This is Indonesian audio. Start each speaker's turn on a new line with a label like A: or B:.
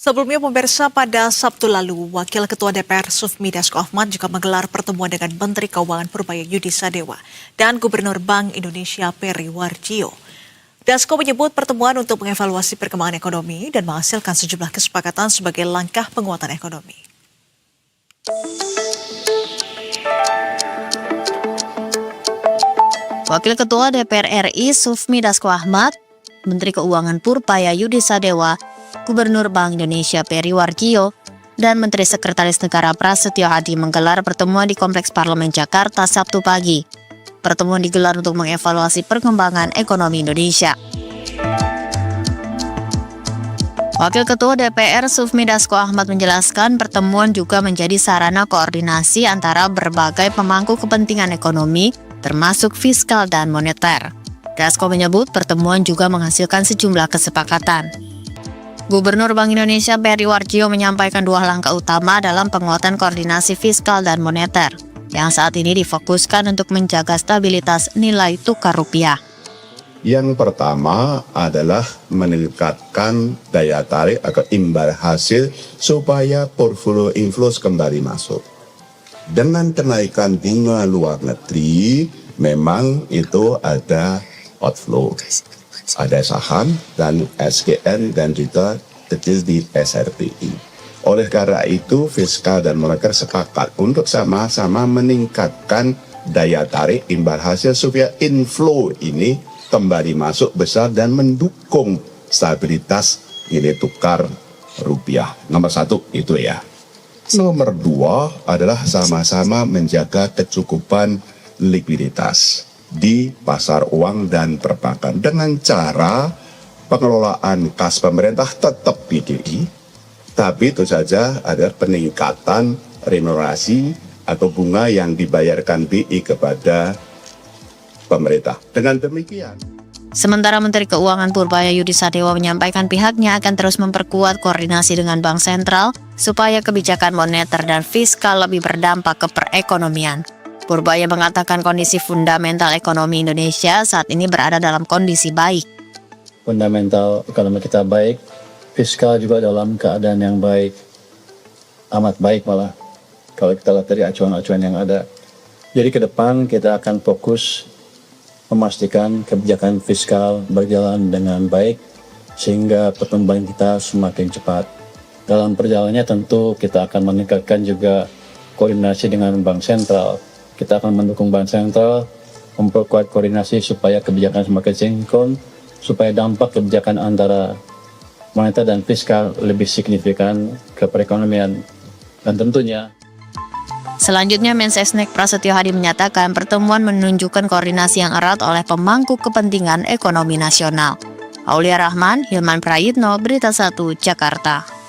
A: Sebelumnya pemirsa, pada Sabtu lalu, Wakil Ketua DPR Sufmi Dasko Ahmad juga menggelar pertemuan dengan Menteri Keuangan Purbaya Yudi Sadewa dan Gubernur Bank Indonesia Peri Warjio. Dasko menyebut pertemuan untuk mengevaluasi perkembangan ekonomi dan menghasilkan sejumlah kesepakatan sebagai langkah penguatan ekonomi.
B: Wakil Ketua DPR RI Sufmi Dasko Ahmad, Menteri Keuangan Purbaya Yudi Sadewa, Gubernur Bank Indonesia Peri Warjio, dan Menteri Sekretaris Negara Prasetyo Adi menggelar pertemuan di Kompleks Parlemen Jakarta Sabtu pagi. Pertemuan digelar untuk mengevaluasi perkembangan ekonomi Indonesia. Wakil Ketua DPR Sufmi Dasko Ahmad menjelaskan pertemuan juga menjadi sarana koordinasi antara berbagai pemangku kepentingan ekonomi, termasuk fiskal dan moneter. Dasko menyebut pertemuan juga menghasilkan sejumlah kesepakatan. Gubernur Bank Indonesia Peri Warjio menyampaikan dua langkah utama dalam penguatan koordinasi fiskal dan moneter, yang saat ini difokuskan untuk menjaga stabilitas nilai tukar rupiah.
C: Yang pertama adalah meningkatkan daya tarik atau imbal hasil supaya portfolio inflows kembali masuk. Dengan kenaikan bunga luar negeri, memang itu ada outflow. Ada saham dan SGN dan juga kecil di SRPI. Oleh karena itu, fiskal dan moneter sepakat untuk sama-sama meningkatkan daya tarik imbal hasil supaya inflow ini kembali masuk besar dan mendukung stabilitas nilai tukar rupiah. Nomor satu itu ya. Nomor dua adalah sama-sama menjaga kecukupan likuiditas di pasar uang dan perbankan dengan cara pengelolaan kas pemerintah tetap BDI, tapi itu saja ada peningkatan remunerasi atau bunga yang dibayarkan BI kepada pemerintah. Dengan demikian,
B: Sementara Menteri Keuangan Purbaya Yudi Sadewa menyampaikan pihaknya akan terus memperkuat koordinasi dengan Bank Sentral supaya kebijakan moneter dan fiskal lebih berdampak ke perekonomian. Purbaya mengatakan kondisi fundamental ekonomi Indonesia saat ini berada dalam kondisi baik.
D: Fundamental ekonomi kita baik, fiskal juga dalam keadaan yang baik, amat baik malah kalau kita lihat dari acuan-acuan yang ada. Jadi ke depan kita akan fokus memastikan kebijakan fiskal berjalan dengan baik sehingga pertumbuhan kita semakin cepat. Dalam perjalanannya tentu kita akan meningkatkan juga koordinasi dengan Bank Sentral. Kita akan mendukung Bank Sentral, memperkuat koordinasi supaya kebijakan semakin sinkron, supaya dampak kebijakan antara moneter dan fiskal lebih signifikan ke perekonomian. Dan tentunya
B: Selanjutnya, Mensesnek Prasetyo Adi menyatakan pertemuan menunjukkan koordinasi yang erat oleh pemangku kepentingan ekonomi nasional. Aulia Rahman, Hilman Prayitno, Berita 1, Jakarta.